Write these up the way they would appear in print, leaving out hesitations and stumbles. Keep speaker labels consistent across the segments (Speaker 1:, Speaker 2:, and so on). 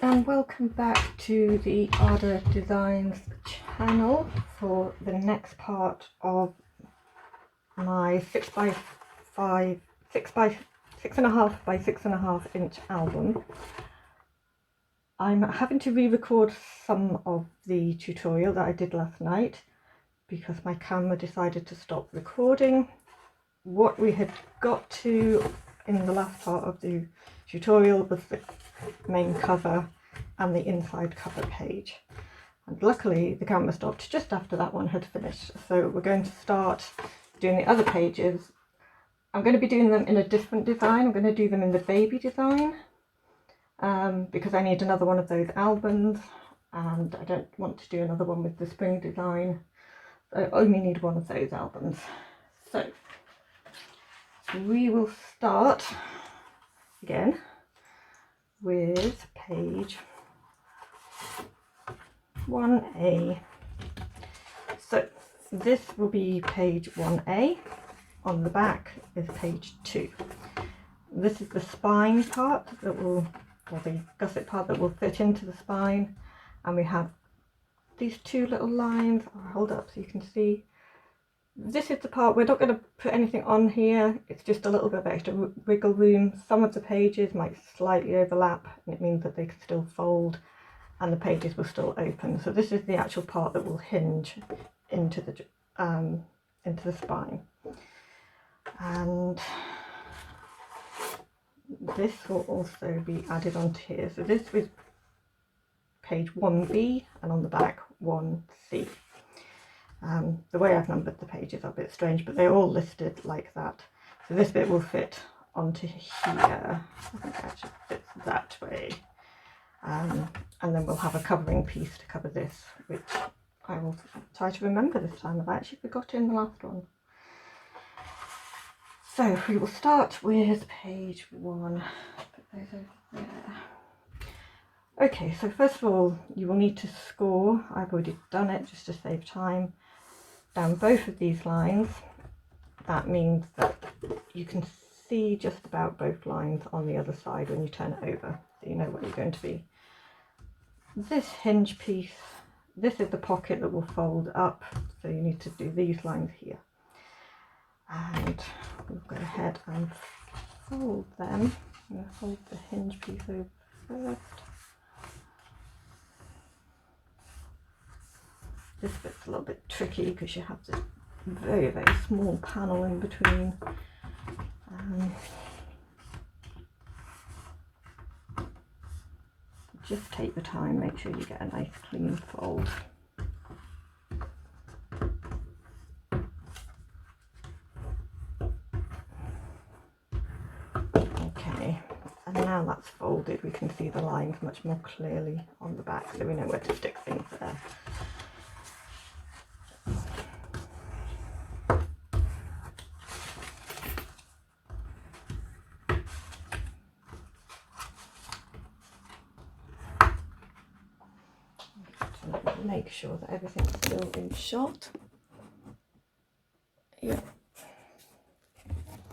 Speaker 1: and welcome back to the Arda Designs channel for the next part of my 6x5, 6.5 by 6.5 inch album. I'm having to re-record some of the tutorial that I did last night because my camera decided to stop recording. What we had got to in the last part of the tutorial was the main cover and the inside cover page, and luckily the camera stopped just after that one had finished, so we're going to start doing the other pages. I'm going to be doing them in a different design. I'm going to do them in the baby design because I need another one of those albums, and I don't want to do another one with the spring design. I only need one of those albums. So we will start again with page 1A. So this will be page 1A. On the back is page 2. This is the spine part that will, or the gusset part that will fit into the spine, and we have these two little lines. I'll hold up so you can see. This is the part we're not going to put anything on here. It's just a little bit of extra wiggle room. Some of the pages might slightly overlap, and it means that they can still fold and the pages will still open. So this is the actual part that will hinge into the spine, and this will also be added onto here. So this is page 1B, and on the back 1C. The way I've numbered the pages are a bit strange, but they're all listed like that. So this bit will fit onto here. I think it actually fits that way. And then we'll have a covering piece to cover this, which I will try to remember this time. I've actually forgotten the last one. So we will start with page 1. Put those over there. Okay, so first of all, you will need to score. I've already done it just to save time. Down both of these lines. That means that you can see just about both lines on the other side when you turn it over, so you know what you're going to be. This hinge piece, this is the pocket that will fold up, so you need to do these lines here. And we'll go ahead and fold them. I'm going to fold the hinge piece over first. This bit's a little bit tricky because you have this very, very small panel in between. Just take your time, make sure you get a nice clean fold. Okay, and now that's folded, we can see the lines much more clearly on the back, so we know where to stick things there. Make sure that everything's still in shot. Yeah.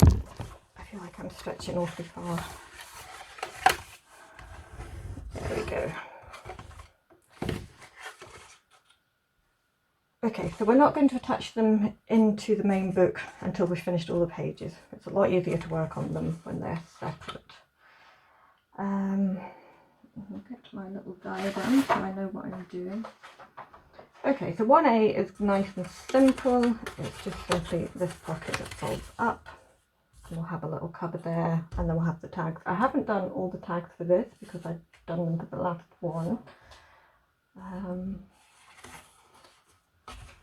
Speaker 1: I feel like I'm stretching awfully far. There we go. Okay, so we're not going to attach them into the main book until we've finished all the pages. It's a lot easier to work on them when they're separate. I'll get my little diagram so I know what I'm doing. Okay, so 1A is nice and simple. It's just simply this pocket that folds up. We'll have a little cover there, and then we'll have the tags. I haven't done all the tags for this because I've done them for the last one.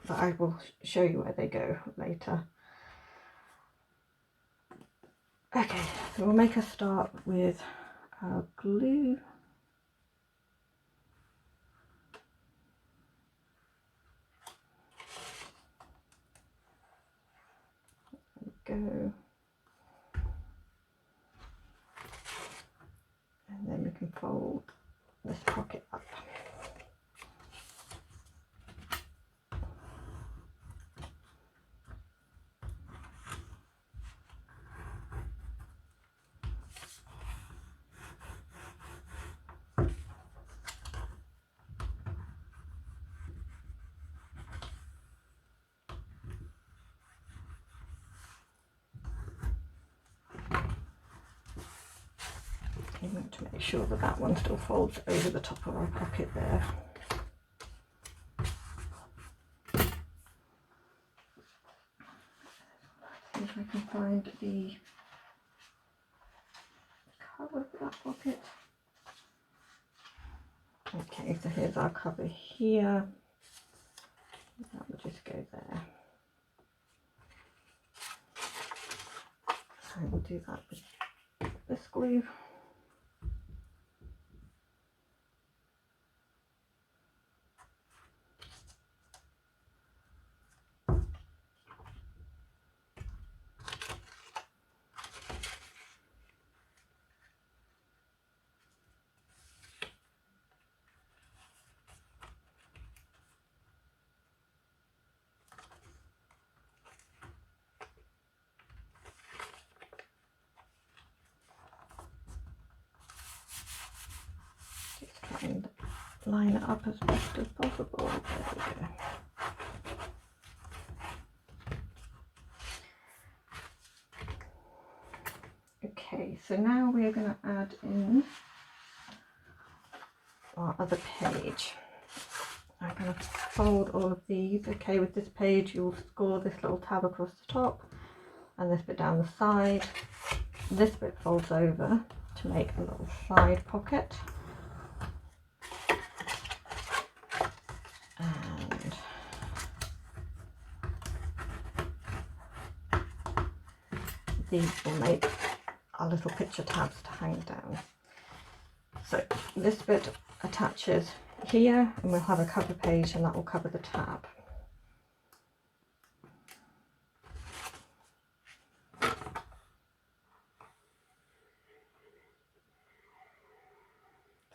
Speaker 1: But I will show you where they go later. Okay, so we'll make a start with our glue. Go, and then we can fold this pocket up. to make sure that that one still folds over the top of our pocket there. See if I can find the cover for that pocket. Okay, so here's our cover here. That will just go there. So we'll do that with this glue. And line it up as best as possible. There we go. Okay, so now we're going to add in our other page. I'm going to fold all of these. Okay, with this page you'll score this little tab across the top and this bit down the side. This bit folds over to make a little side pocket. And these will make our little picture tabs to hang down. So this bit attaches here and we'll have a cover page and that will cover the tab.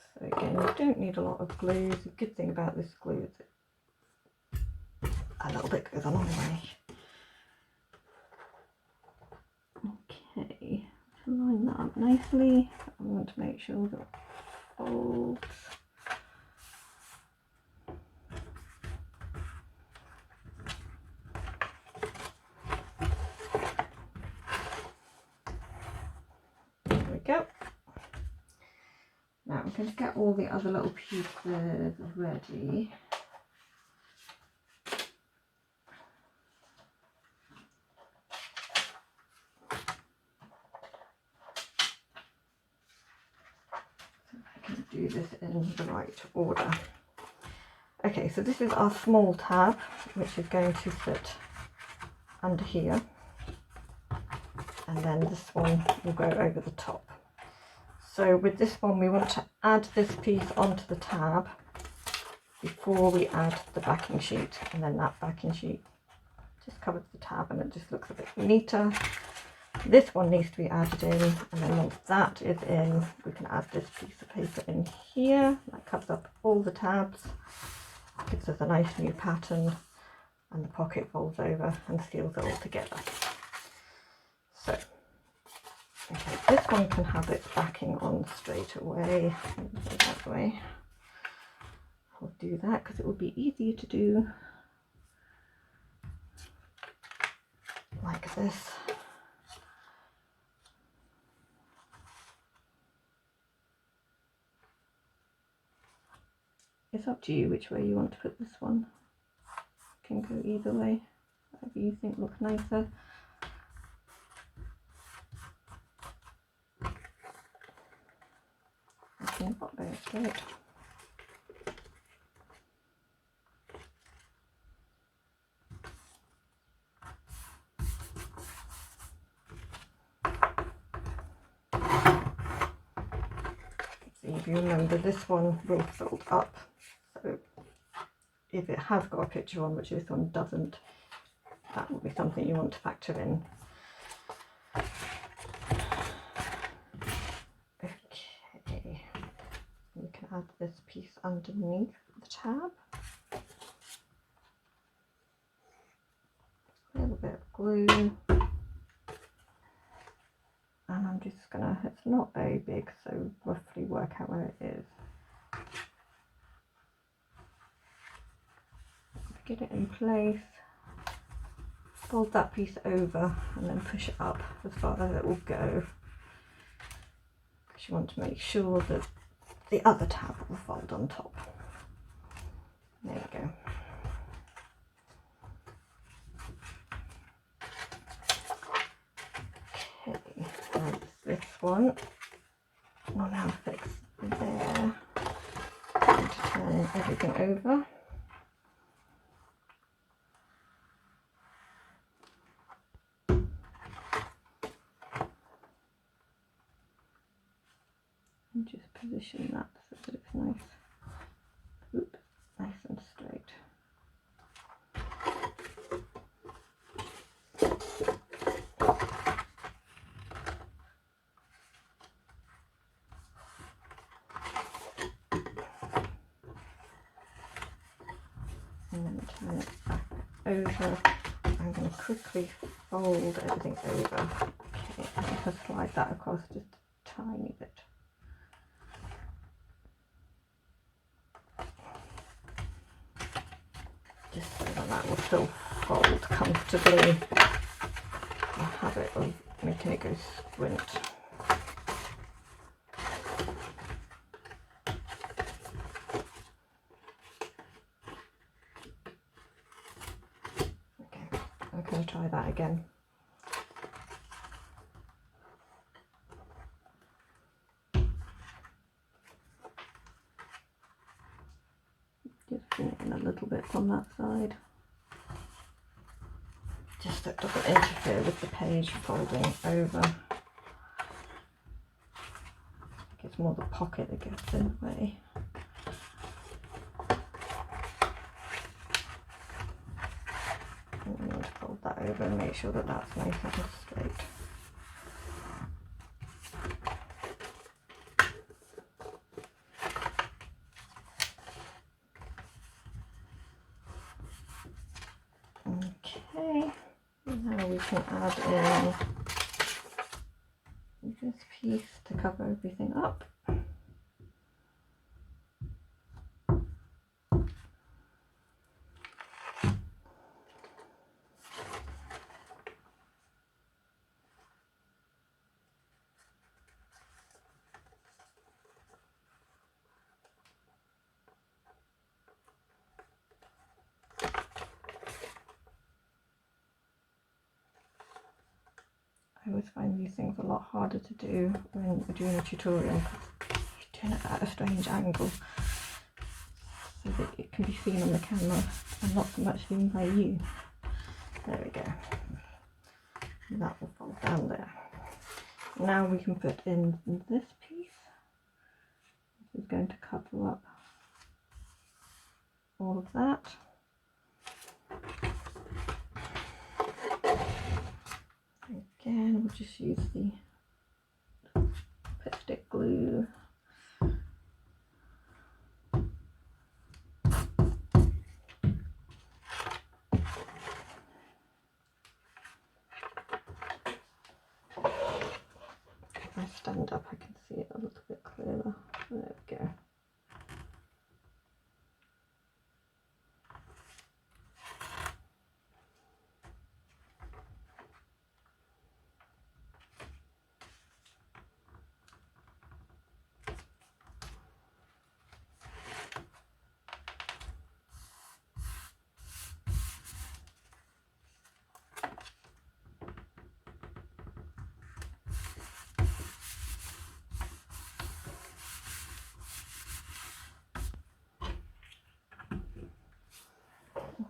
Speaker 1: So again, you don't need a lot of glue. The good thing about this glue is that a little bit goes a long way. Okay, to line that up nicely, I want to make sure that it folds. There we go. Now I'm going to get all the other little pieces ready. Do this in the right order. Okay, so this is our small tab, which is going to sit under here, and then this one will go over the top. So with this one we want to add this piece onto the tab before we add the backing sheet, and then that backing sheet just covers the tab and it just looks a bit neater. This one needs to be added in, and then once that is in, we can add this piece of paper in here. That covers up all the tabs, gives us a nice new pattern, and the pocket folds over and seals it all together. So, okay, this one can have its backing on straight away. Go that way. I'll do that because it will be easier to do like this. It's up to you which way you want to put this one. It can go either way, whatever you think looks nicer. Okay, not very straight. So if you remember, this one will fold up. So if it has got a picture on, which this one doesn't, that will be something you want to factor in. Okay, we can add this piece underneath the tab. A little bit of glue. And I'm just gonna, it's not very big, so roughly work out where it is. Get it in place, fold that piece over and then push it up as far as it will go. Because you want to make sure that the other tab will fold on top. There we go. Okay, that's this one. We'll now fix there. I'm going to turn everything over. And just position that so that it's nice, nice and straight. And then turn it back over. I'm going to quickly fold everything over. Okay, I'm going to slide that across just a tiny bit. Just so that will still fold comfortably. A habit of making it go squint. Okay, I'm going to try that again. Just bring it in a little bit on that side. Just so it doesn't interfere with the page folding over. It's more the pocket that gets in the way. And I'm going to fold that over and make sure that that's nice and straight. Okay, now we can add in this piece to cover everything up. I always find these things a lot harder to do when we're doing a tutorial because you're doing it at a strange angle so that it can be seen on the camera and not so much seen by you. There we go. And that will fold down there. Now we can put in this piece. This is going to cover up all of that. Again, we'll just use the pipstick glue. If I stand up, I can see it a little bit clearer. There we go.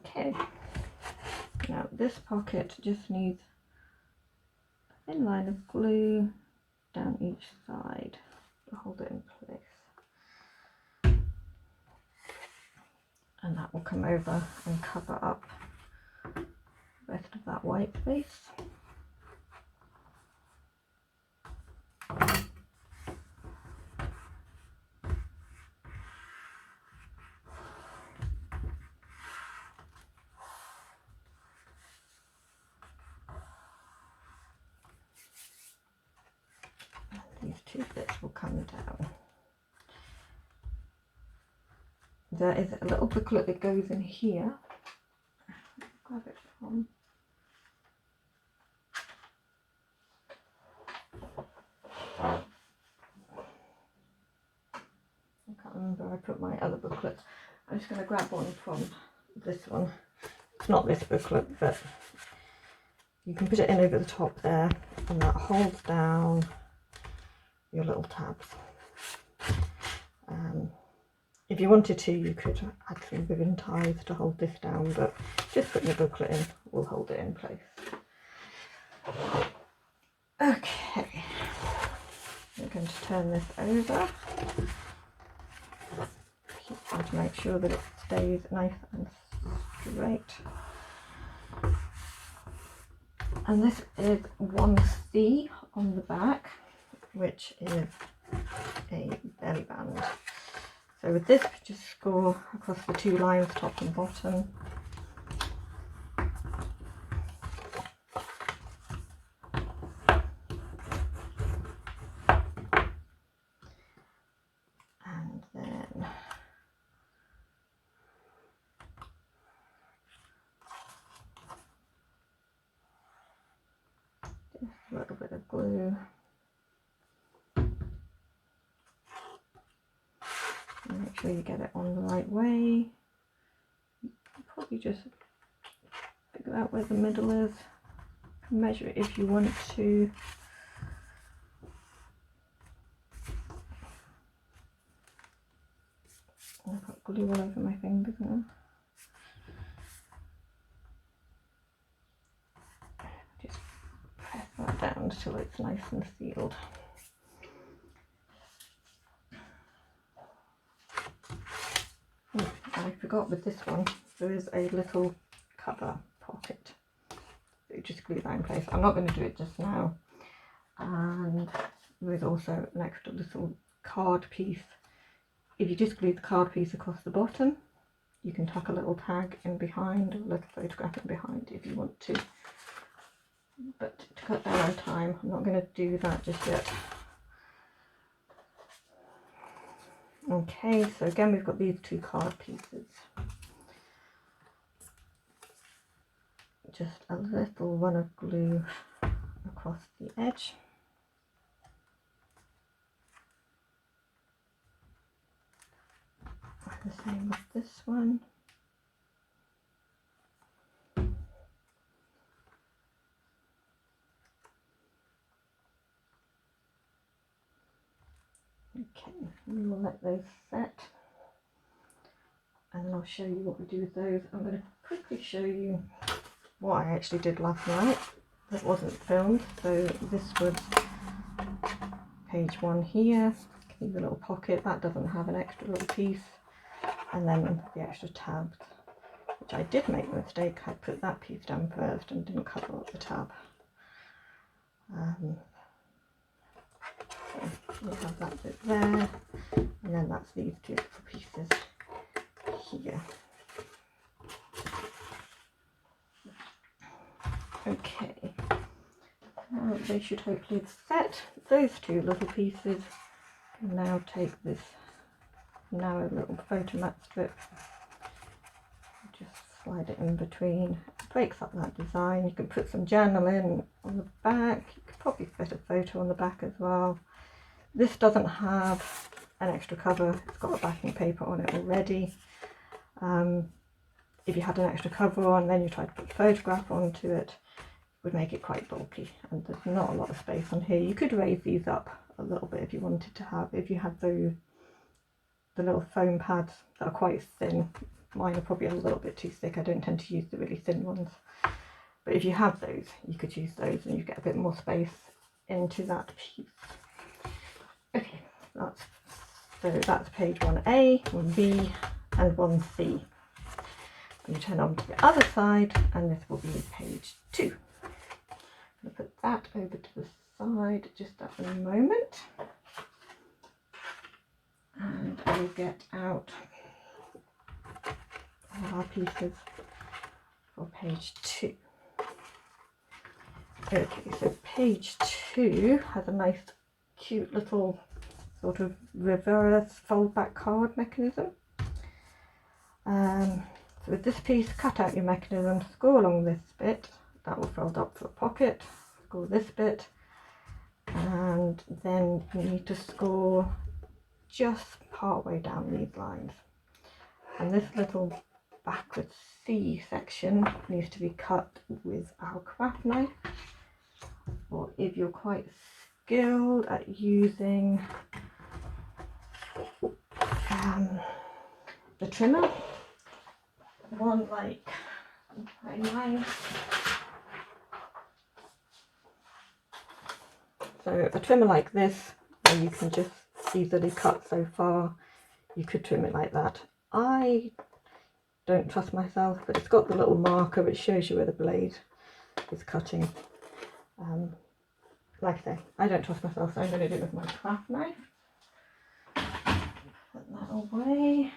Speaker 1: Okay, now this pocket just needs a thin line of glue down each side to hold it in place, and that will come over and cover up the rest of that white space. These two bits will come down. There is a little booklet that goes in here. Grab it from. where I put my other booklet. I'm just going to grab one from this one. It's not this booklet, but you can put it in over the top there, and that holds down your little tabs. If you wanted to, you could add some ribbon ties to hold this down, but just putting the booklet in will hold it in place. Okay, we're going to turn this over. Keep trying to make sure that it stays nice and straight. And this is 1C on the back, which is a belly band. So with this, we just score across the two lines, top and bottom. And then just a little bit of glue. Make sure you get it on the right way. You can probably just figure out where the middle is. Measure it if you want to. I've got glue all over my fingers now. Just press that down until it's nice and sealed. I forgot with this one, there is a little cover pocket. So you just glue that in place. I'm not going to do it just now. And there is also an extra little card piece. If you just glue the card piece across the bottom, you can tuck a little tag in behind, a little photograph in behind if you want to. But to cut down on time, I'm not going to do that just yet. Okay, so again we've got these two card pieces. Just a little run of glue across the edge. And the same with this one. Okay, we will let those set, and then I'll show you what we do with those. I'm going to quickly show you what I actually did last night that wasn't filmed. So this was page 1 here, leave a little pocket, that doesn't have an extra little piece, and then the extra tabs, which I did make the mistake, I put that piece down first and didn't cover up the tab. So we have that bit there, and then that's these two little pieces here. Okay, now they should hopefully have set. Those two little pieces can now take this narrow little photomat strip, just slide it in between. It breaks up that design. You can put some journaling on the back, you could probably fit a photo on the back as well. This doesn't have an extra cover, it's got a backing paper on it already. If you had an extra cover on, then you tried to put a photograph onto it, would make it quite bulky, and there's not a lot of space on here. You could raise these up a little bit if you wanted to have, if you had the little foam pads that are quite thin. Mine are probably a little bit too thick, I don't tend to use the really thin ones. But if you have those, you could use those and you get a bit more space into that piece. Okay, that's page 1A, 1B and 1C. And you turn on to the other side and this will be page 2. I'm going to put that over to the side just at the moment. And I will get out all our pieces for page 2. Okay, so page 2 has a nice cute little sort of reverse fold back card mechanism. So with this piece, cut out your mechanism, score along this bit, that will fold up for a pocket, score this bit, and then you need to score just part way down these lines. And this little backwards C section needs to be cut with our craft knife, or if you're quite skilled at using the trimmer, one like mine. So a trimmer like this, where you can just easily cut so far, you could trim it like that. I don't trust myself, but it's got the little marker which shows you where the blade is cutting. Like I say, I don't trust myself, so I'm going to do it with my craft knife. Put that away.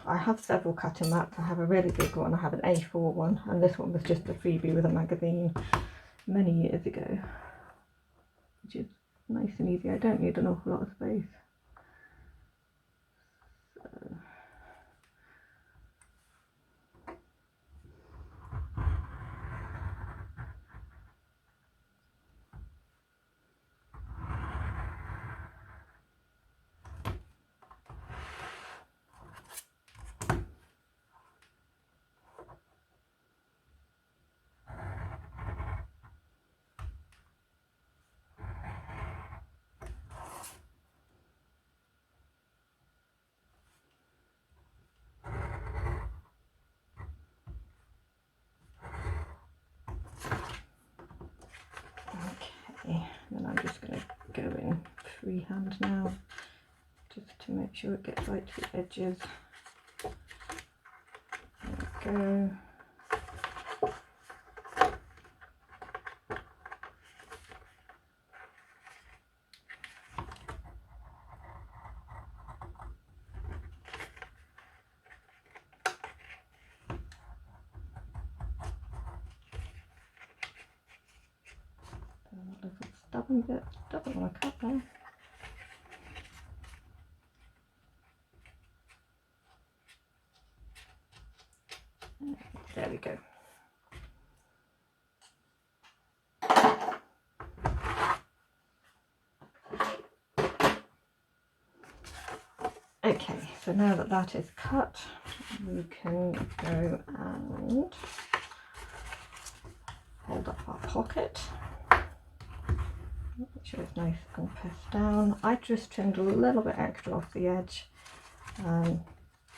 Speaker 1: I have several cutting mats. I have a really big one, I have an A4 one, and this one was just a freebie with a magazine many years ago, which is nice and easy. I don't need an awful lot of space. Okay, then I'm just going to go in freehand now, just to make sure it gets right to the edges. There we go. That little stubborn bit, doesn't want to cut there. There we go. Okay, so now that that is cut, we can go and hold up our pocket. Make sure it's nice and pressed down. I just trimmed a little bit extra off the edge,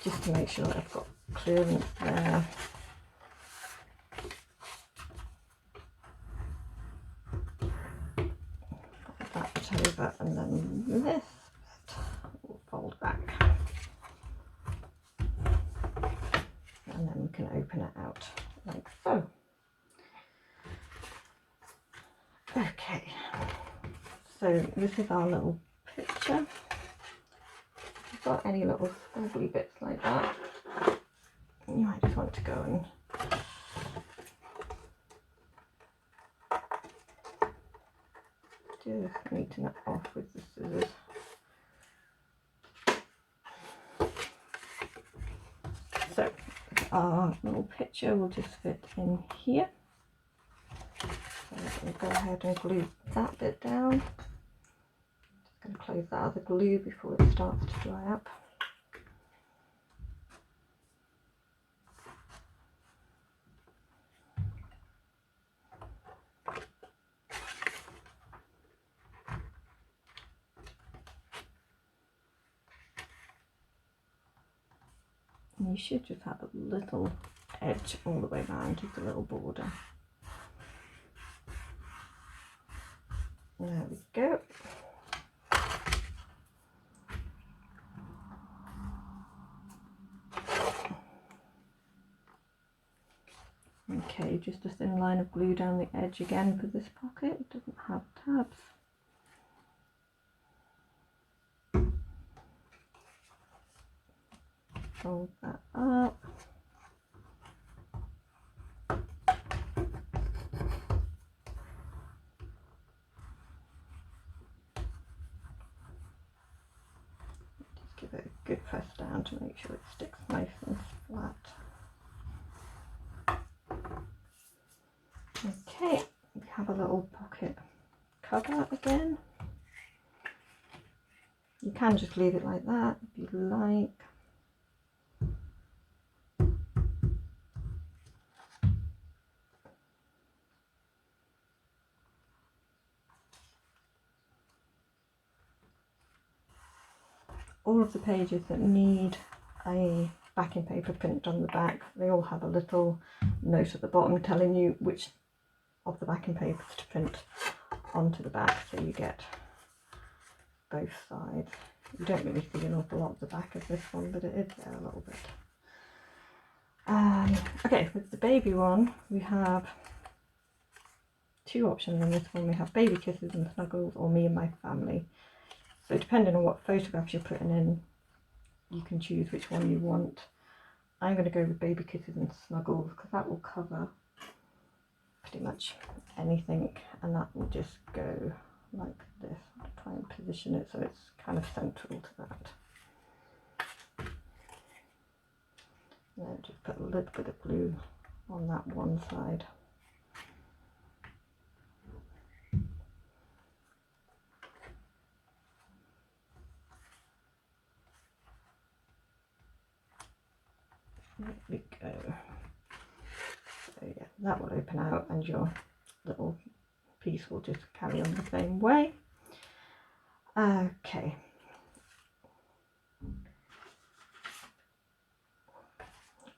Speaker 1: just to make sure that I've got clearance there. Pop that over, and then this will fold back. And then we can open it out like so. Okay, so this is our little picture. If you've got any little squiggly bits like that, you might just want to go and just neaten it off with the scissors. So our little picture will just fit in here. So we'll go ahead and glue that bit down. Just going to close that other glue before it starts to dry up. And you should just have a little edge all the way around, just a little border. There we go. Okay, just a thin line of glue down the edge again for this pocket. It doesn't have tabs. Fold that up. Just give it a good press down to make sure it sticks nice and flat. little pocket cover again. You can just leave it like that if you like. All of the pages that need a backing paper print on the back, they all have a little note at the bottom telling you which of the backing papers to print onto the back, so you get both sides. You don't really see an awful lot of the back of this one, but it is there a little bit. Okay, with the baby one, we have two options in this one. We have baby kisses and snuggles, or me and my family. So depending on what photographs you're putting in, you can choose which one you want. I'm going to go with baby kisses and snuggles because that will cover pretty much anything, and that will just go like this. I'll try and position it so it's kind of central to that. Then just put a little bit of glue on that one side. There we go. So yeah, that will open out and your little piece will just carry on the same way. Okay.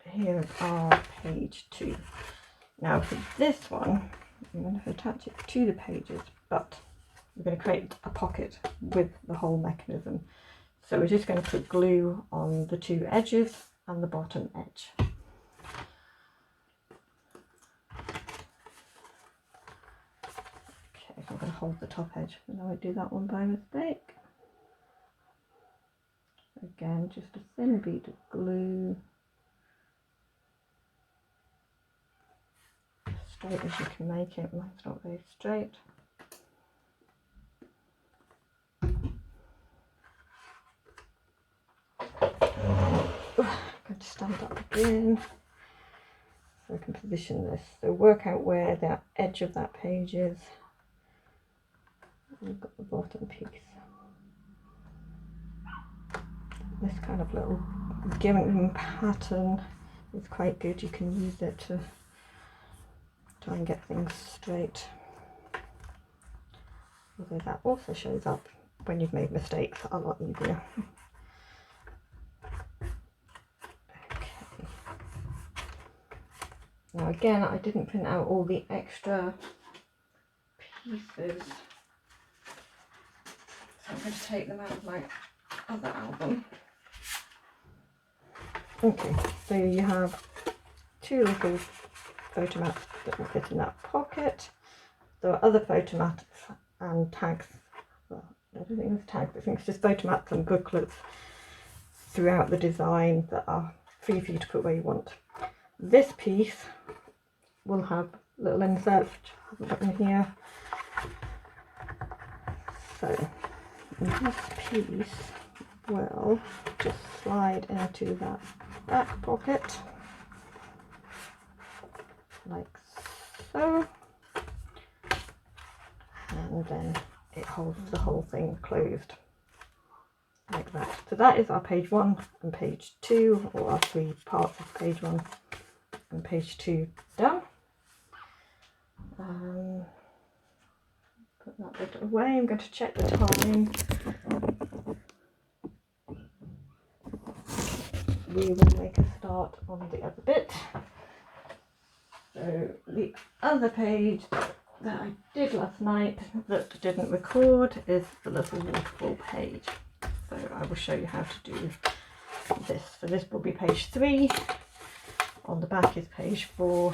Speaker 1: Here's our page 2. Now for this one, I'm going to attach it to the pages, but we're going to create a pocket with the whole mechanism. So we're just going to put glue on the two edges and the bottom edge. Okay, so I'm going to hold the top edge, and I won't do that one by mistake. Again, just a thin bead of glue, as straight as you can make it. Mine's not very straight. I'm going to stand up again so I can position this. So work out where the edge of that page is. We've got the bottom piece. This kind of little giving pattern is quite good. You can use it to try and get things straight. Although that also shows up when you've made mistakes a lot easier. Now again, I didn't print out all the extra pieces, so I'm going to take them out of my other album. Okay, so you have two little photo mats that will fit in that pocket. There are other photo mats and tags, well, I don't think there's tags, I think it's just photo mats and booklets throughout the design that are free for you to put where you want. This piece will have little inserts, which I haven't put in here. So this piece will just slide into that back pocket, like so, and then it holds the whole thing closed, like that. So that is our page 1 and page 2, or our 3 parts of page 1 and page 2 done. Put that bit away. I'm going to check the time. We will make a start on the other bit. So the other page that I did last night that didn't record is the little waterfall page. So I will show you how to do this. So this will be page 3. On the back is page 4.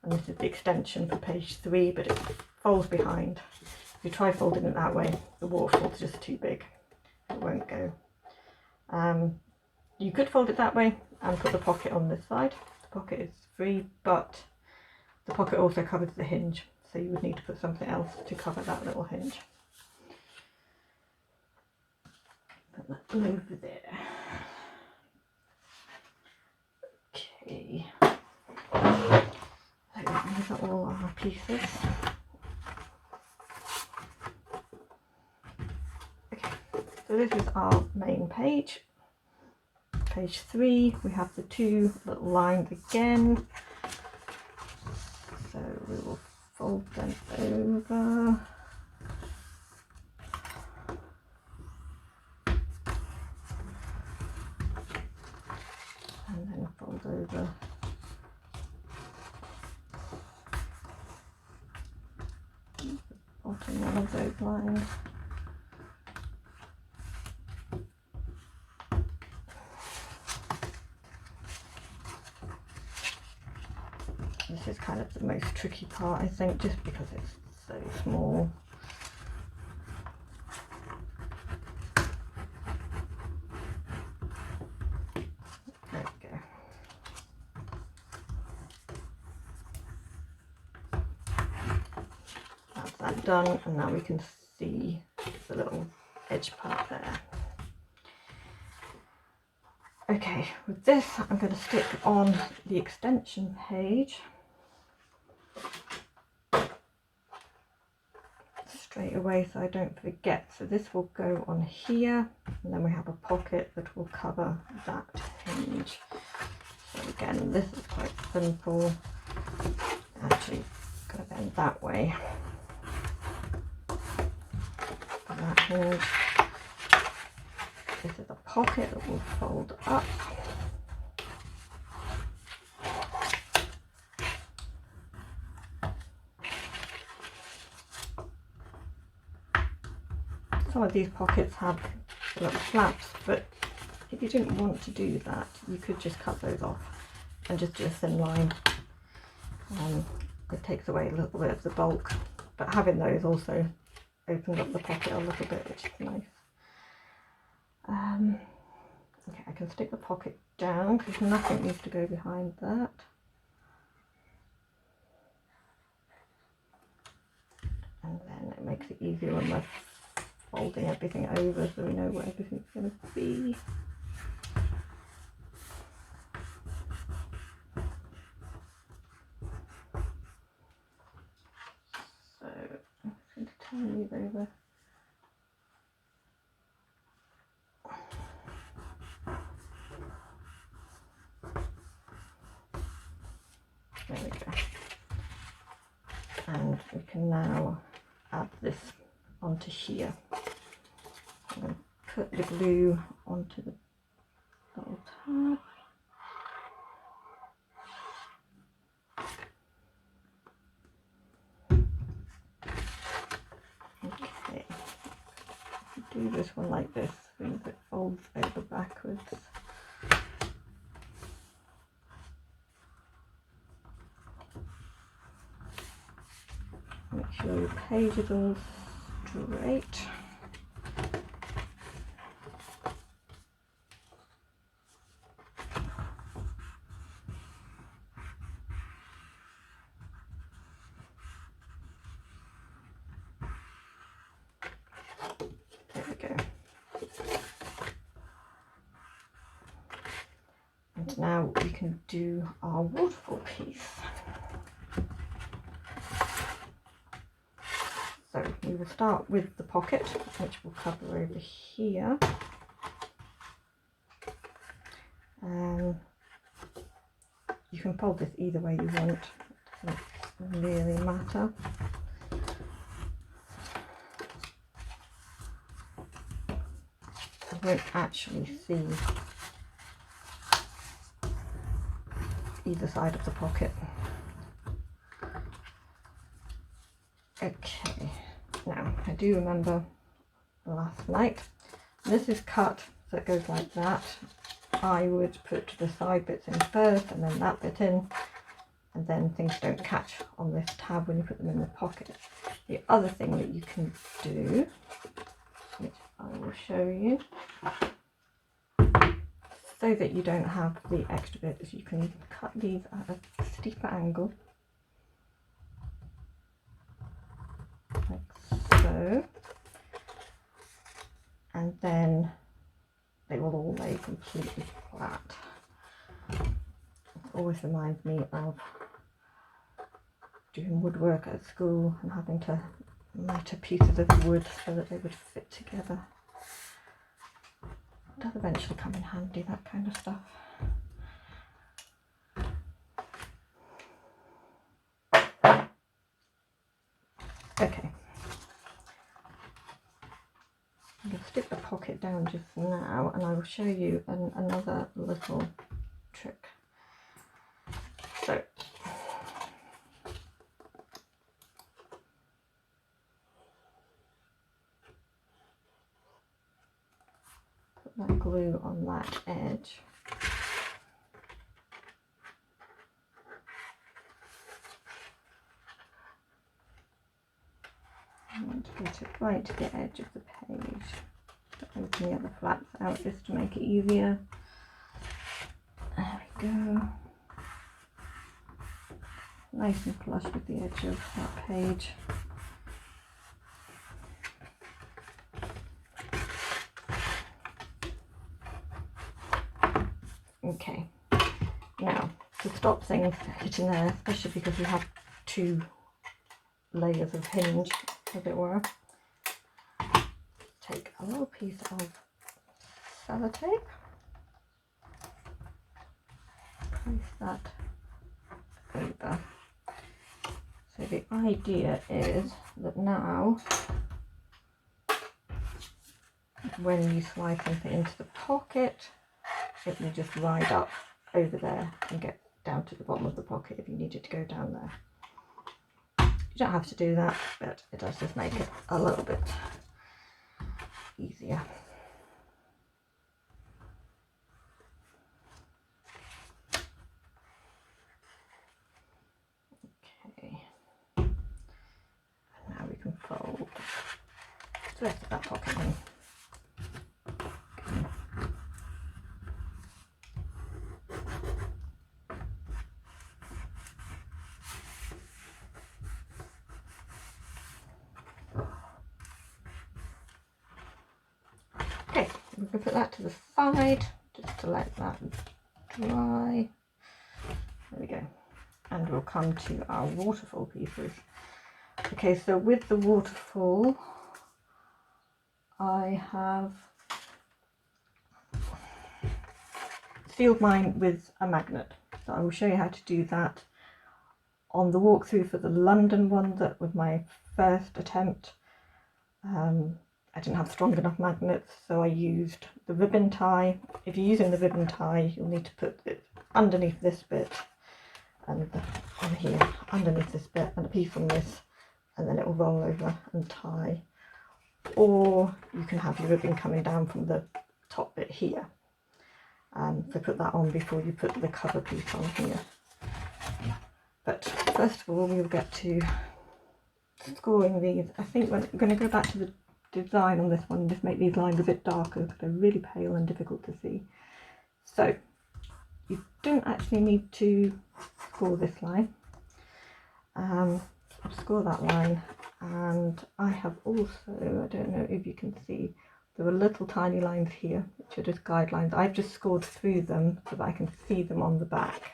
Speaker 1: And this is the extension for page 3, but it folds behind. If you try folding it that way, the waterfall's just too big. It won't go. You could fold it that way and put the pocket on this side. The pocket is free, but the pocket also covers the hinge, so you would need to put something else to cover that little hinge. Put that over there. Okay. So these are all our pieces. So this is our main page. Page 3, we have the 2 little lines again. So we will fold them over. And then fold over the bottom one of those lines. This is kind of the most tricky part, I think, just because it's so small. There we go. That's that done, and now we can see the little edge part there. Okay, with this I'm going to stick on the extension page straight away so I don't forget. So this will go on here, and then we have a pocket that will cover that hinge. So again, this is quite simple. Actually, got to bend that way for that hinge. This is a pocket that will fold up. Some of these pockets have little flaps, but if you didn't want to do that, you could just cut those off and just do a thin line. It takes away a little bit of the bulk, but having those also opens up the pocket a little bit, which is nice. Okay, I can stick the pocket down because nothing needs to go behind that. And then it makes it easier when we're folding everything over so we know where everything's going to be. So I'm just going to turn these over. There we go. And we can now add this onto here. I'm going to put the glue onto the little tab. Okay, do this one like this, means it folds over backwards. Make sure your page is all straight. There we go. And now we can do our waterfall piece. So we will start with the pocket, which will cover over here. You can fold this either way you want, it doesn't really matter. I won't actually see either side of the pocket. Okay, now I do remember last night, this is cut so it goes like that. I would put the side bits in first and then that bit in, and then things don't catch on this tab when you put them in the pocket. The other thing that you can do, which I will show you, so that you don't have the extra bit, is you can cut these at a steeper angle, like so, and then they will all lay completely flat. It always reminds me of doing woodwork at school and having to measure pieces of wood so that they would fit together. does eventually come in handy, that kind of stuff. Okay, I'm going to stick the pocket down just now, and I will show you another little trick. So put that glue on that edge. I want to get it right to the edge of the page. Open the other flaps out just to make it easier. There we go. Nice and flush with the edge of that page. Okay, now to stop things hitting there, especially because we have two layers of hinge, as it were, take a little piece of sellotape, place that over. So the idea is that now when you slide something into the pocket, it will just ride up over there and get down to the bottom of the pocket if you need it to go down there. You don't have to do that, but it does just make it a little bit easier. Okay, and now we can fold the rest of that pocket in. Okay, we can put that to the side just to let that dry. There we go. And we'll come to our waterfall pieces. Okay, so with the waterfall, I have sealed mine with a magnet. So I will show you how to do that on the walkthrough for the London one. That was my first attempt. I didn't have strong enough magnets, so I used the ribbon tie. If you're using the ribbon tie, you'll need to put it underneath this bit and on here, underneath this bit, and a piece on this, and then it will roll over and tie. Or you can have your ribbon coming down from the top bit here. So put that on before you put the cover piece on here. But first of all, we'll get to scoring these. I think we're going to go back to the design on this one, just make these lines a bit darker because they're really pale and difficult to see. So you don't actually need to score this line. I'll score that line, and I have also, I don't know if you can see, there are little tiny lines here which are just guidelines. I've just scored through them so that I can see them on the back,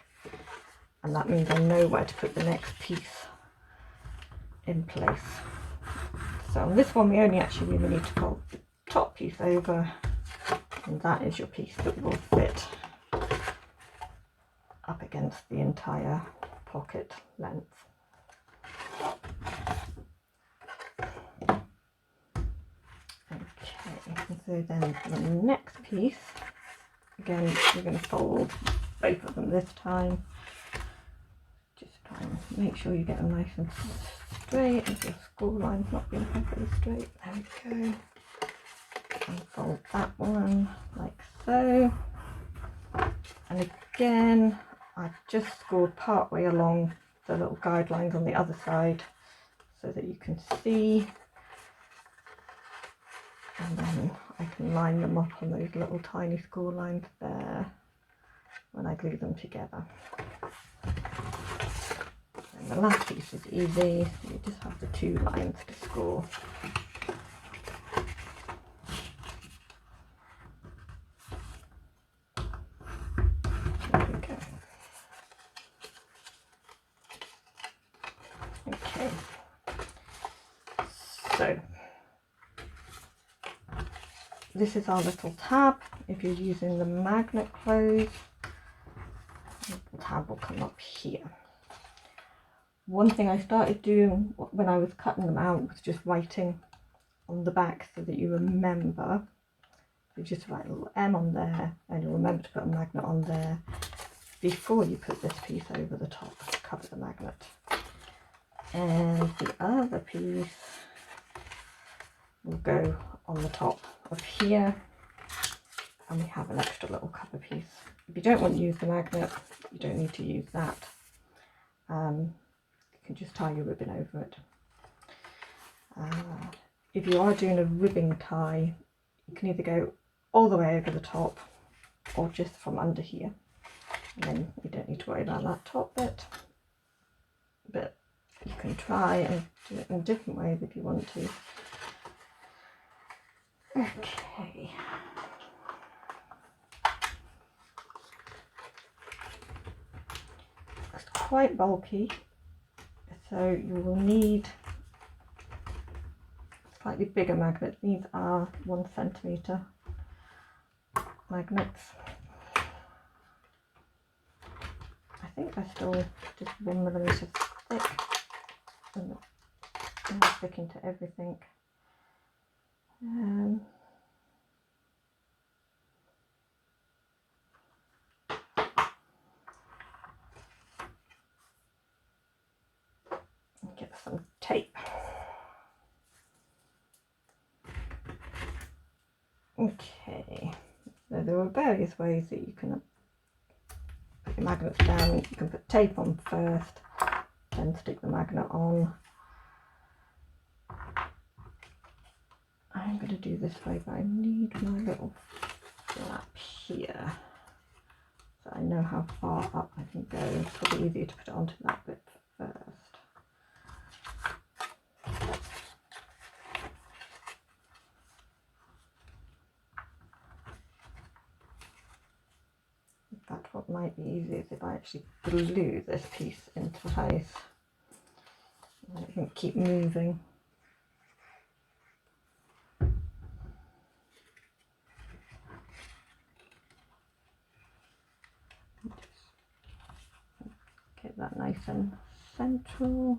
Speaker 1: and that means I know where to put the next piece in place. So on this one we only actually really need to fold the top piece over, and that is your piece that will fit up against the entire pocket length. Okay, so then for the next piece, again we're going to fold both of them this time. Just try and make sure you get them nice and straight, and your score line's not being properly straight. There we go. And fold that one like so. And again, I've just scored part way along the little guidelines on the other side so that you can see. And then I can line them up on those little tiny score lines there when I glue them together. And the last piece is easy, you just have the two lines to score. There we go. Okay, so this is our little tab. If you're using the magnet close, the tab will come up here. One thing I started doing when I was cutting them out was just writing on the back so that you remember. So just write a little M on there, and you'll remember to put a magnet on there before you put this piece over the top to cover the magnet. And the other piece will go on the top of here, and we have an extra little cover piece. If you don't want to use the magnet, you don't need to use that. You can just tie your ribbon over it. If you are doing a ribbing tie, you can either go all the way over the top or just from under here, and then you don't need to worry about that top bit. But you can try and do it in different ways if you want to. Okay. It's quite bulky, so you will need slightly bigger magnets. These are 1 centimetre magnets. I think they're still just 1 millimetre thick, and they're sticking to everything. Get some tape. Okay, so there are various ways that you can put your magnets down. You can put tape on first, then stick the magnet on. I'm going to do this way, but I need my little flap here so I know how far up I can go. It's probably easier to put it onto that bit first. In fact, what might be easier is if I actually glue this piece into place. And it can keep moving. Get that nice and central.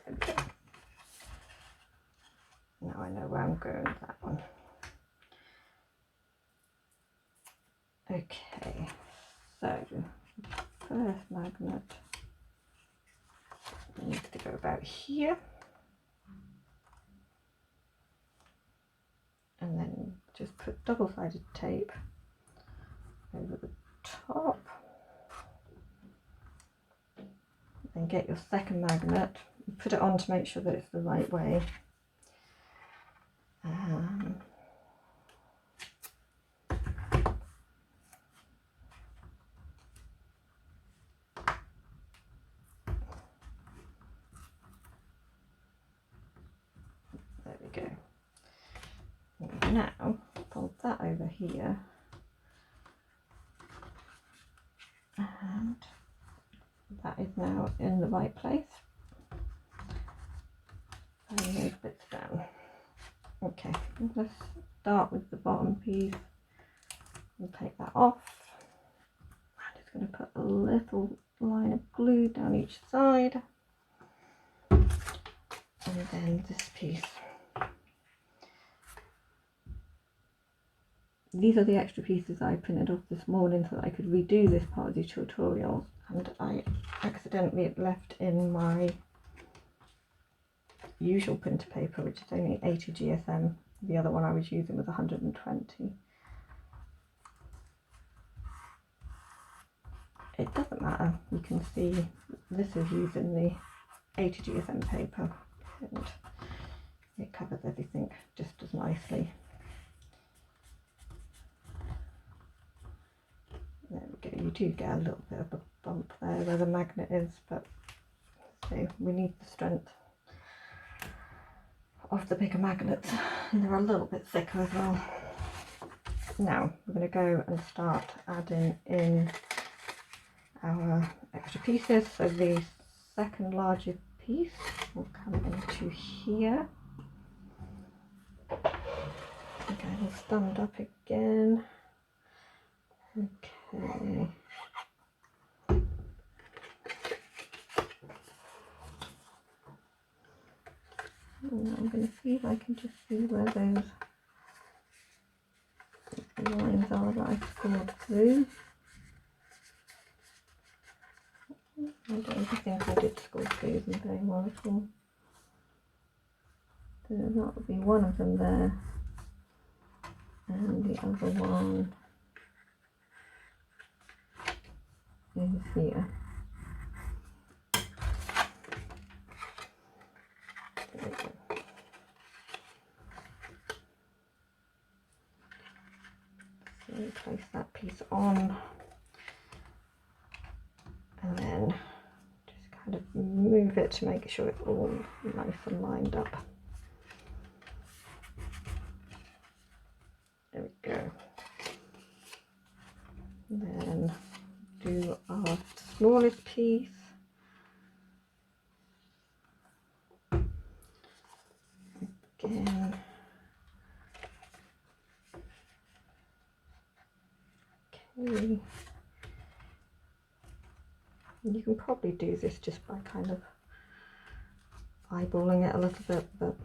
Speaker 1: Okay. Now I know where I'm going with that one. Okay, so first magnet needs to go about here, and then just put double-sided tape over the top. Then get your second magnet, put it on to make sure that it's the right way. There we go. And now fold that over here, and that is now in the right place. And move bits down. Okay, let's start with the bottom piece. We'll take that off. I'm just going to put a little line of glue down each side, and then this piece. These are the extra pieces I printed off this morning so that I could redo this part of the tutorial, and I accidentally left in my usual printer paper, which is only 80 GSM. The other one I was using was 120. It doesn't matter, you can see this is using the 80 GSM paper, and it covers everything just as nicely. There we go, you do get a little bit of a bump there where the magnet is, but so we need the strength of the bigger magnets, and they're a little bit thicker as well. Now we're going to go and start adding in our extra pieces. So the second larger piece will come into here, Getting stand up again. Okay. And I'm going to see if I can just see where those lines are that I scored through. I don't think I did score through them very well at all. So that would be one of them there, and the other one is here. There we go. So place that piece on, and then just kind of move it to make sure it's all nice and lined up. There we go. And then do our smallest piece. Again. Okay. You can probably do this just by kind of eyeballing it a little bit, but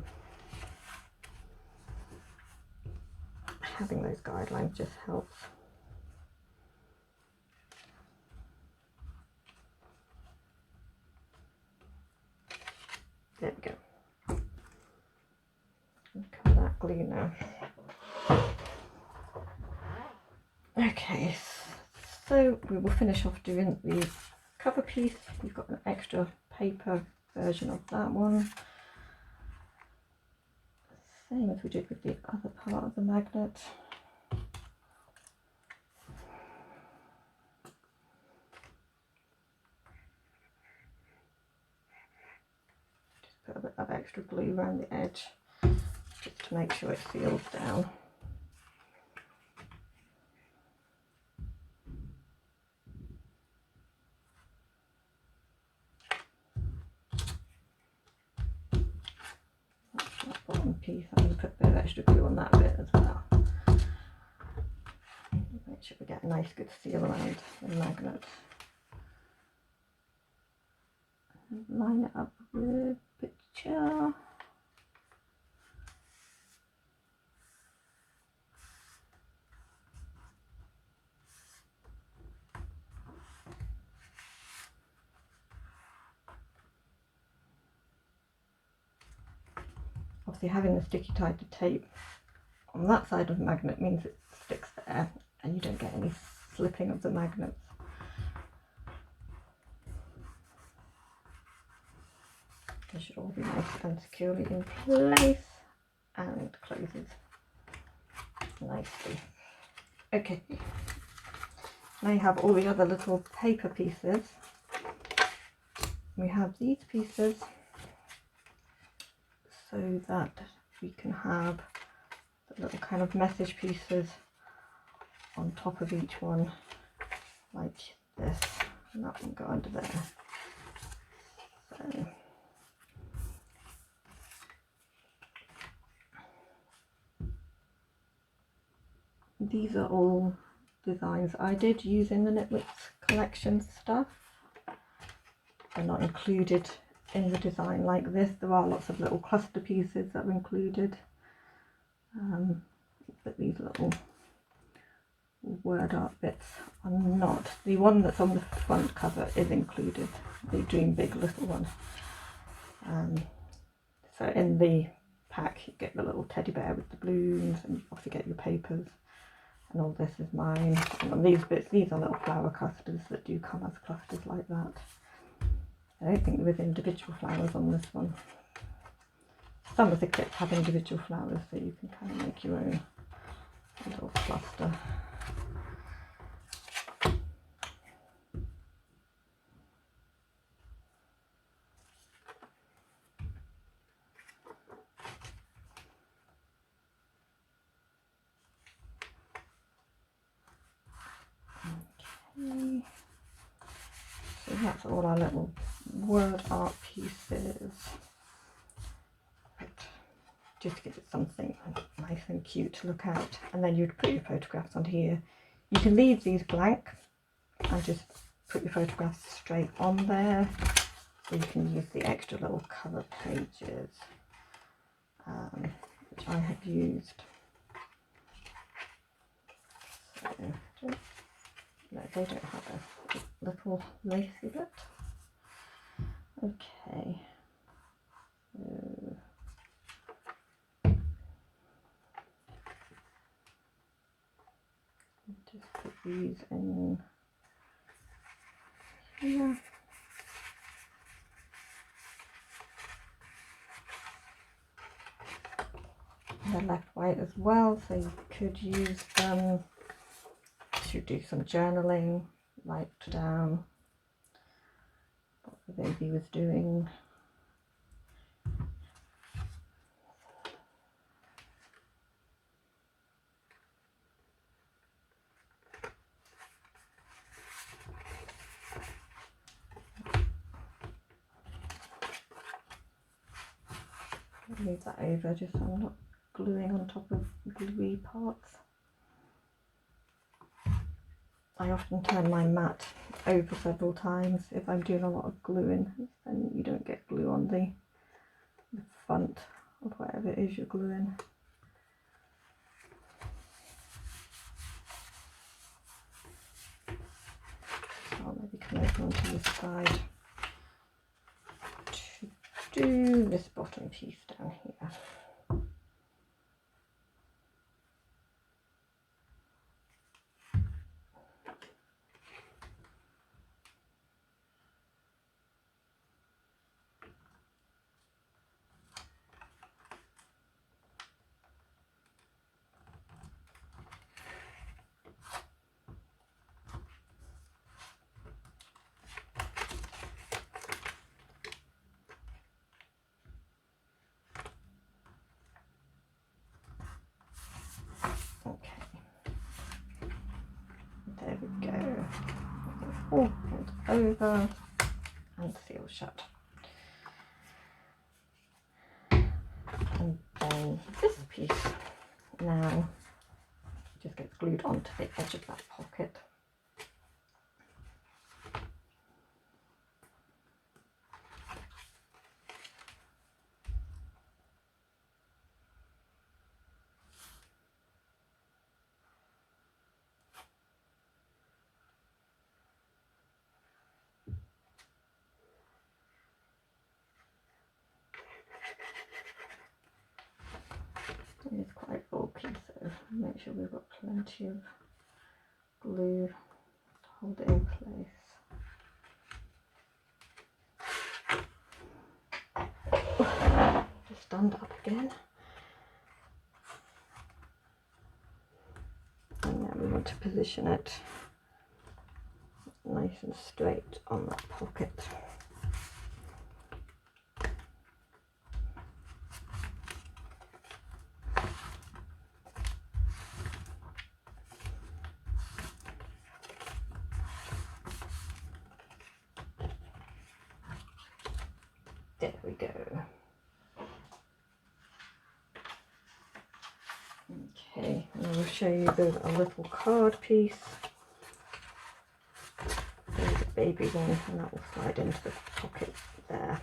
Speaker 1: having those guidelines just helps. There we go. Cover that glue now. Okay, so we will finish off doing the cover piece. We've got an extra paper version of that one. Same as we did with the other part of the magnet. Just put a bit of extra glue around the edge just to make sure it seals down. Piece. I'm going to put a bit of extra glue on that bit as well. Make sure we get a nice good seal around the magnet. And line it up with a picture. Obviously having the sticky tied tape on that side of the magnet means it sticks there and you don't get any slipping of the magnets. They should all be nice and securely in place, and it closes nicely. Okay, now you have all the other little paper pieces. We have these pieces so that we can have the little kind of message pieces on top of each one, like this, and that one go under there. So these are all designs I did using the Knitwits collection stuff. They're not included in the design like this. There are lots of little cluster pieces that are included, but these little word art bits are not. The one that's on the front cover is included, the Dream Big little one. So in the pack you get the little teddy bear with the balloons, and you obviously get your papers, and all this is mine. And on these bits, these are little flower clusters that do come as clusters like that. I don't think there is individual flowers on this one. Some of the kits have individual flowers, so you can kind of make your own little cluster. Okay. So that's all our little word art pieces. Right. just to give it something nice and cute to look at. And then you'd put your photographs on here. You can leave these blank and just put your photographs straight on there, or you can use the extra little cover pages, which I have used. So, no, they don't have a little lacy bit. Okay, so just put these in here. They're left white as well, so you could use them to do some journaling, write down what the baby was doing. Move that over just so I'm not gluing on top of gluey parts. I often turn my mat over several times if I'm doing a lot of gluing, and you don't get glue on the front of whatever it is you're gluing. So I'll maybe come over onto this side to do this bottom piece down here. There we go. All pulled over and seal shut. And then this piece now just gets glued onto the edge of that pocket. It is quite bulky, so make sure we've got plenty of glue to hold it in place. Just stand up again. And then we want to position it nice and straight on that pocket. There we go. Okay, and I will show you a little card piece. There's a baby one, and that will slide into the pocket there.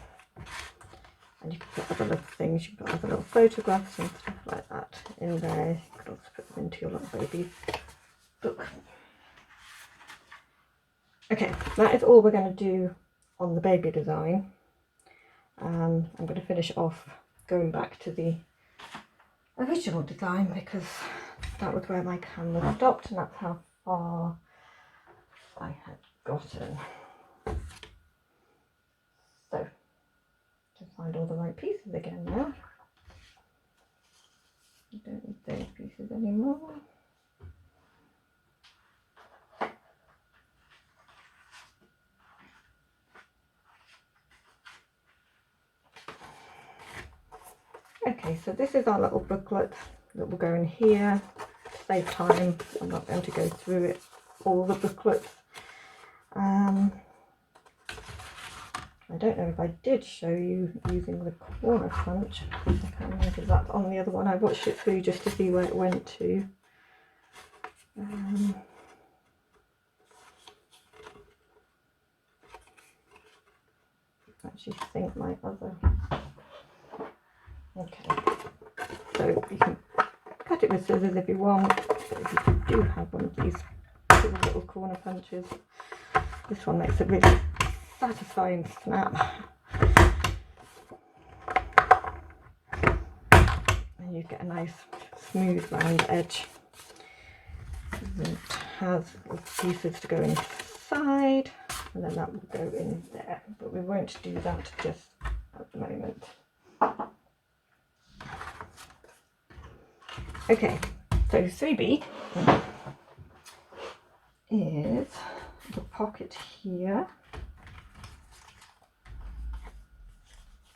Speaker 1: And you can put other little things, you can put other little photographs and stuff like that in there. You could also put them into your little baby book. Okay, that is all we're going to do on the baby design. I'm going to finish off going back to the original design because that was where my camera stopped and that's how far I had gotten. So, just find all the right pieces again now. I don't need those pieces anymore. Okay, so this is our little booklet that will go in here. To save time, I'm not going to go through it, all the booklets. I don't know if I did show you using the corner punch. I can't remember if that's on the other one. I watched it through just to see where it went to. Actually think my other. Okay, so you can cut it with scissors if you want, but if you do have one of these little corner punches, this one makes a really satisfying snap. And you get a nice smooth round edge. And it has pieces to go inside, and then that will go in there, but we won't do that just at the moment. Okay, so 3B is the pocket here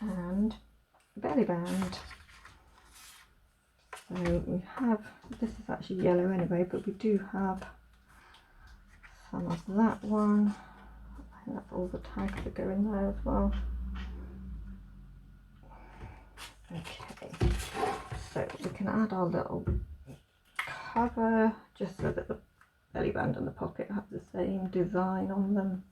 Speaker 1: and belly band. So we have, this is actually yellow anyway, but we do have some of that one. I think that's all the tags that go in there as well. Okay, so we can add our little cover just so that the belly band and the pocket have the same design on them.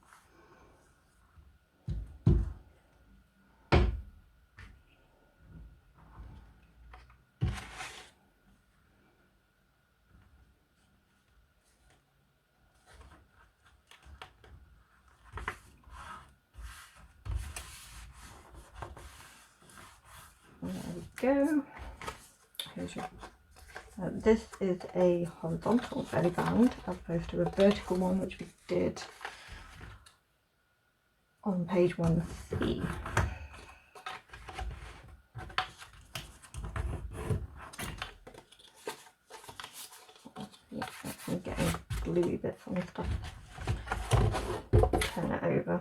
Speaker 1: There we go. Here's your, this is a horizontal belly band as opposed to a vertical one, which we did on page 1C. I'm getting glue bits on stuff. Turn it over.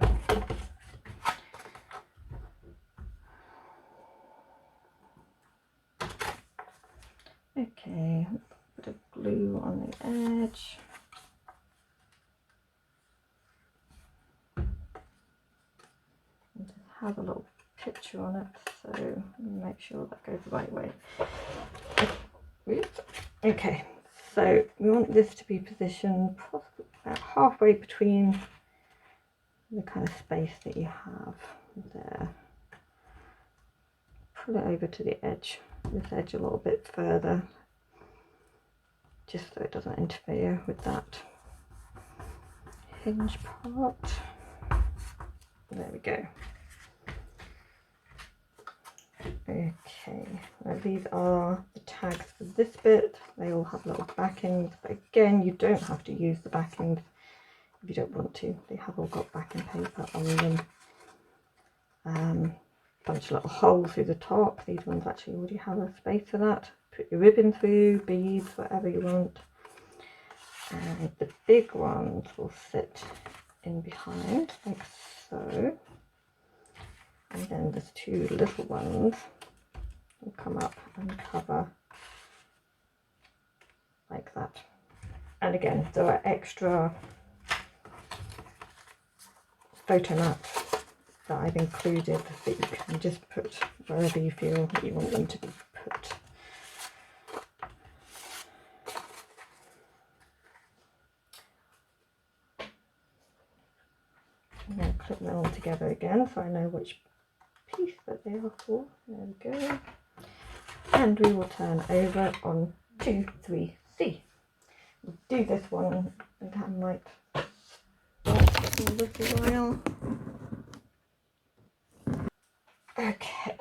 Speaker 1: Okay, a bit of glue on the edge. And just have a little picture on it, so make sure that goes the right way. Okay, so we want this to be positioned possibly about halfway between the kind of space that you have there. Pull it over to the edge, this edge a little bit further, just so it doesn't interfere with that hinge part. There we go. Okay, now these are the tags for this bit. They all have little backings, but again, you don't have to use the backings if you don't want to. They have all got backing paper on them. Bunch of little holes through the top. These ones actually already have a space for that. Put your ribbon through, beads, whatever you want. And the big ones will sit in behind, like so. And then there's two little ones will come up and cover like that. And again, there are extra photo mats that I've included that you can just put wherever you feel that you want them to be put. I'm going to clip them all together again so I know which piece that they are for. There we go. And we will turn over on 2, 3C. We'll do this one, and that might stop a little while. Okay.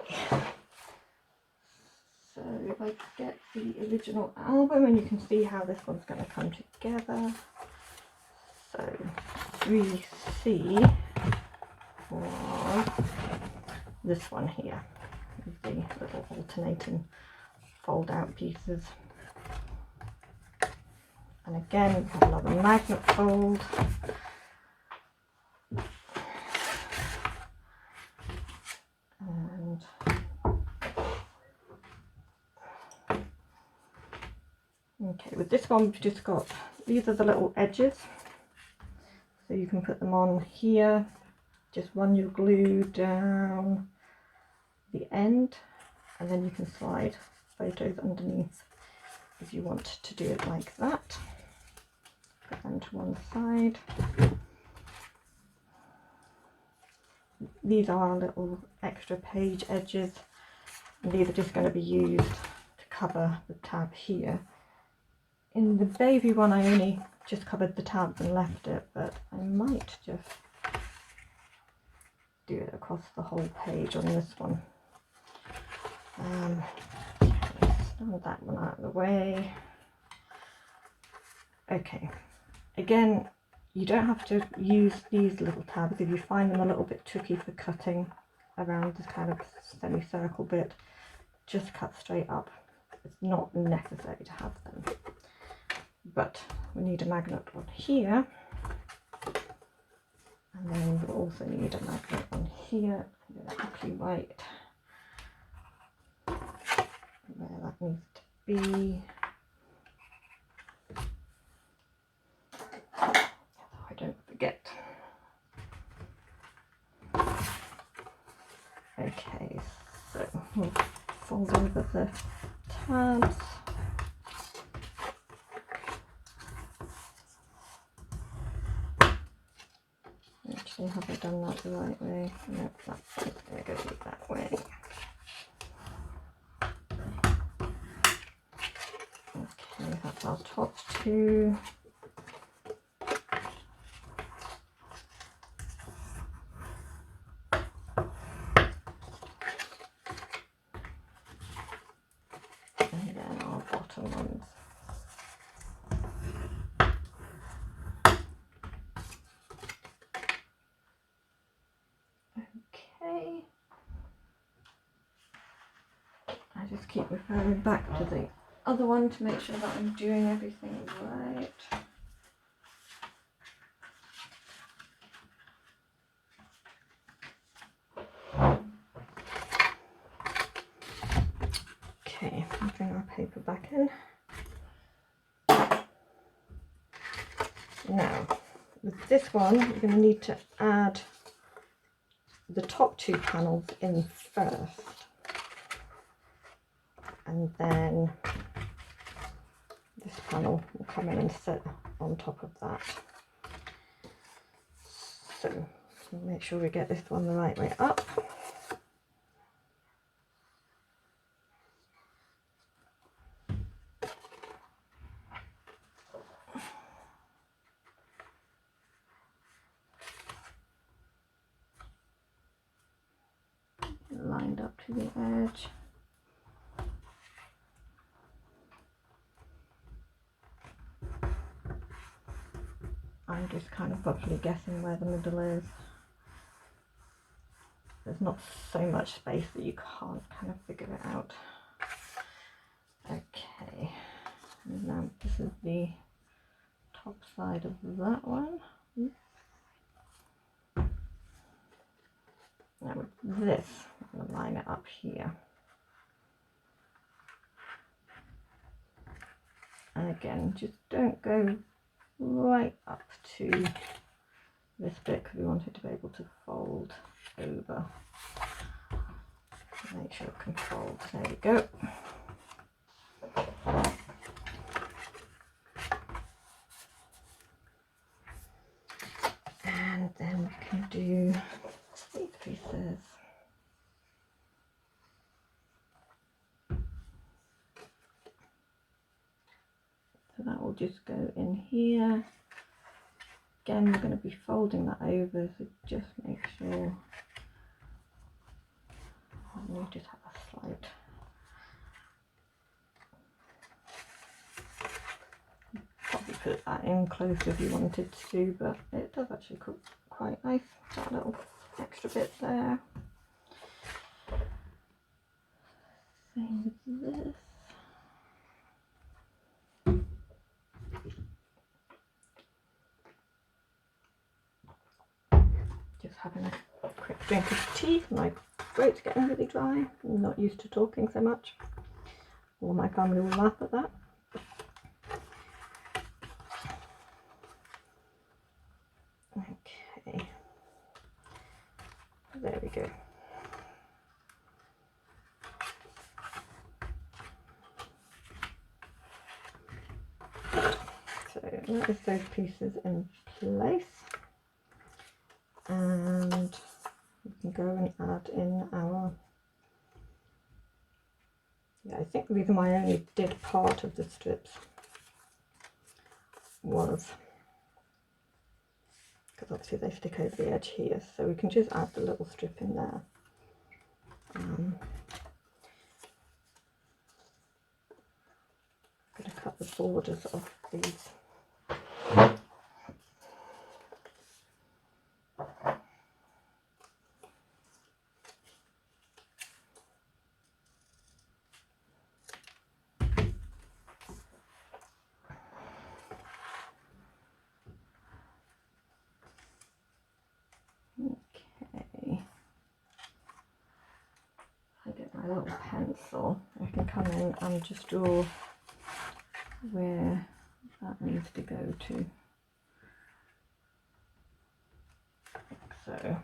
Speaker 1: So if I get the original album, and you can see how this one's going to come together. So 3C was this one here, with the little alternating fold out pieces. And again, we have another magnet fold. And okay, with this one we've just got, these are the little edges. So you can put them on here just run your glue down the end, and then you can slide photos underneath if you want to do it like that. Put them to one side. These are our little extra page edges, and these are just going to be used to cover the tab here. In the baby one I only just covered the tabs and left it, but I might just do it across the whole page on this one. Stand that one out of the way. Okay, again, you don't have to use these little tabs if you find them a little bit tricky for cutting around this kind of semicircle bit. Just cut straight up. It's not necessary to have them. But we need a magnet on here, and then we'll also need a magnet on here. Exactly right where that needs to be. So I don't forget. Okay, so we'll fold over the tabs. Actually, have I done that the right way? No, that's going to go that way. Okay, that's our top two. And then our bottom ones. Okay. I just keep referring back to the other one to make sure that I'm doing everything right. Okay, I'll bring our paper back in. Now, with this one, you're going to need to add the top two panels in first, and then this panel will come in and sit on top of that. So make sure we get this one the right way up. Lined up to the edge. I'm just kind of roughly guessing where the middle is. There's not so much space that you can't kind of figure it out. Okay, and now this is the top side of that one. Now with this, I'm going to line it up here. And again, just don't go right up to this bit because we want it to be able to fold over. Make sure it can fold. There we go. And then we can do these pieces. So that will just go in here. Again, we're going to be folding that over, so just make sure you just have a slight. Probably put that in closer if you wanted to, but it does actually cook quite nice. That little extra bit there. Same with this. Just having a quick drink of tea. My throat's getting really dry. I'm not used to talking so much. All my family will laugh at that. Okay. There we go. So that is those pieces in place, and we can go and add in our, I think the reason why I only did part of the strips was because obviously they stick over the edge here, so we can just add the little strip in there. I'm going to cut the borders of these. Okay, I get my little pencil, I can come in and just draw where that needs to go to, like so.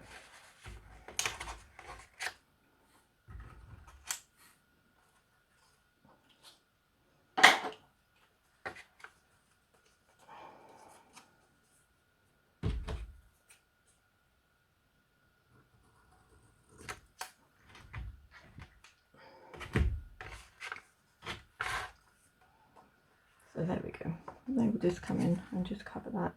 Speaker 1: So there we go. Then we'll just come in and just cover that.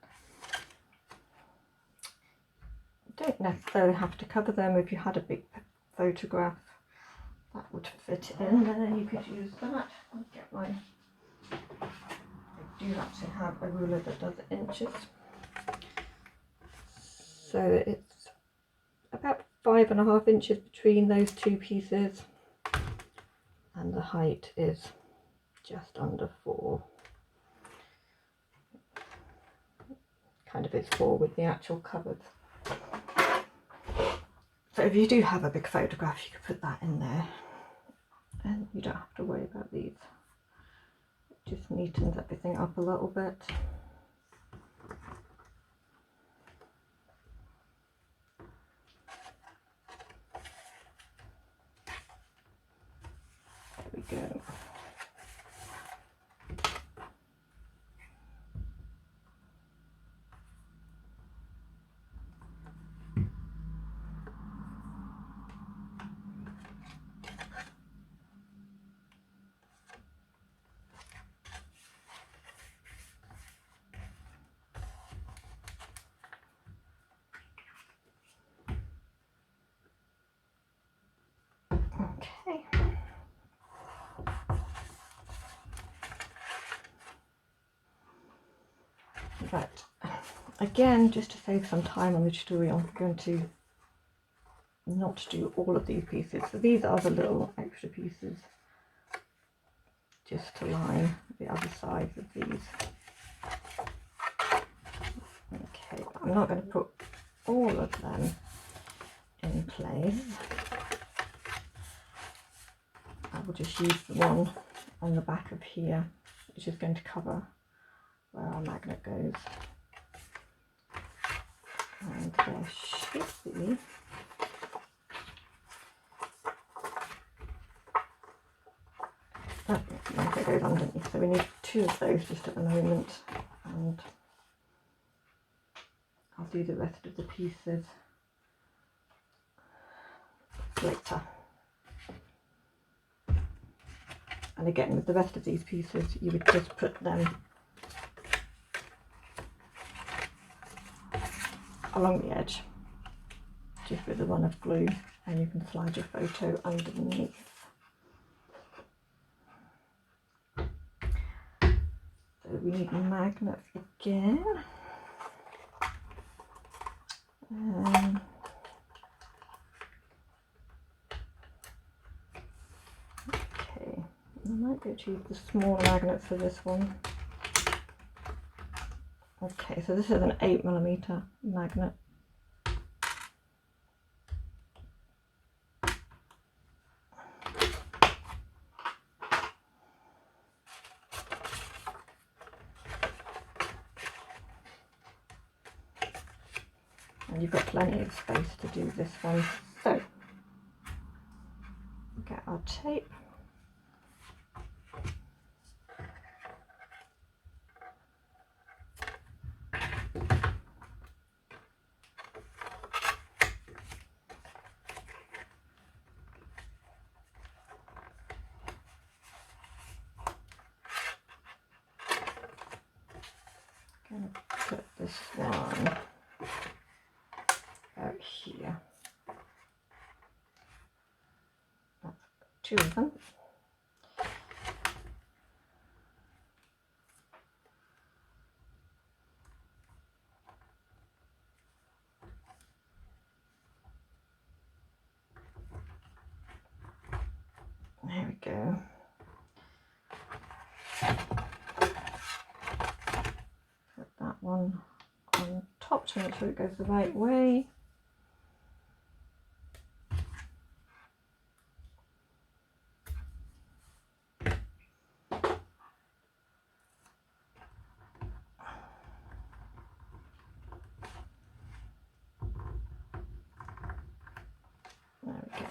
Speaker 1: You don't necessarily have to cover them. If you had a big photograph that would fit in, then you could use that. I'll get my, I do actually have a ruler that does inches. So it's about 5.5 inches between those two pieces, and the height is just under 4. Kind of is 4 with the actual covers. So if you do have a big photograph, you could put that in there, and you don't have to worry about these. It just neatens everything up a little bit. There we go. Okay. Right. Again, just to save some time on the tutorial, I'm going to not do all of these pieces. So these are the little extra pieces, just to line the other sides of these. Okay, but I'm not going to put all of them in place. I will just use the one on the back of here, which is going to cover where our magnet goes. And there should be that goes underneath. So we need 2 of those just at the moment, and I'll do the rest of the pieces later. And again, with the rest of these pieces, you would just put them along the edge, just with a run of glue, and you can slide your photo underneath. So we need magnets again. Okay, I might go to use the smaller magnets for this one. Okay, so this is an 8mm magnet. and you've got plenty of space to do this one. So get our tape. Gonna put this one out here. That's 2 of them. There we go. Put that one on top to make sure it goes the right way. There we go.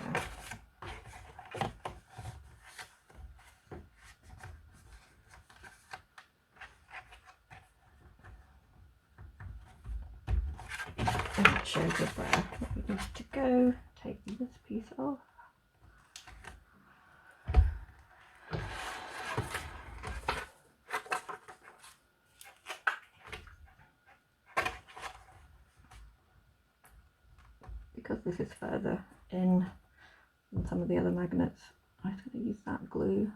Speaker 1: And that shows us where it needs to go. Take this piece off. Because this is further in than some of the other magnets, I'm just going to use that glue.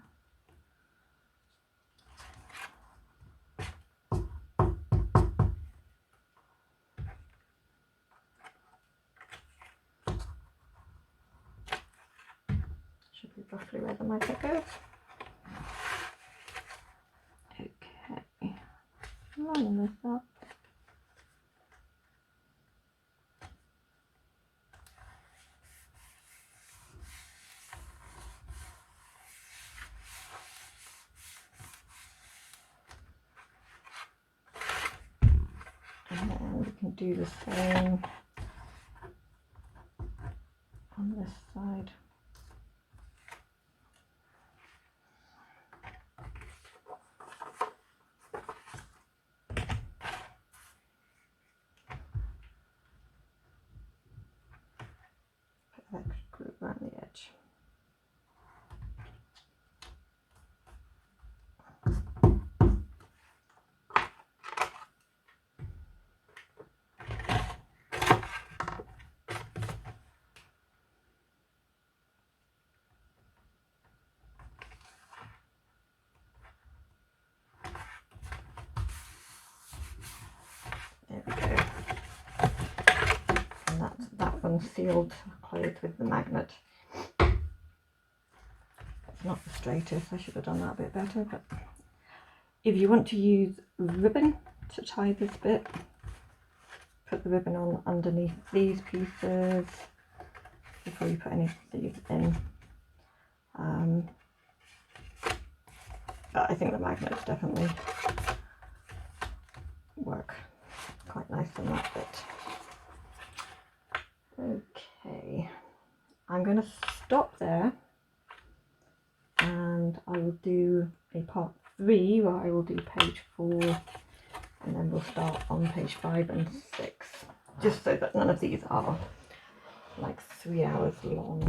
Speaker 1: Should be roughly where the magnet goes. Okay, line this up. And then we can do the same on this side. Put that glue around the edge. There we go. And that's that one sealed, closed with the magnet. It's not the straightest, I should have done that a bit better, but if you want to use ribbon to tie this bit, put the ribbon on underneath these pieces before you put any of these in. But I think the magnets definitely work quite nice on that bit. Okay, I'm going to stop there and I will do a part 3 where I will do page 4 and then we'll start on page 5 and 6, just so that none of these are like 3 hours long.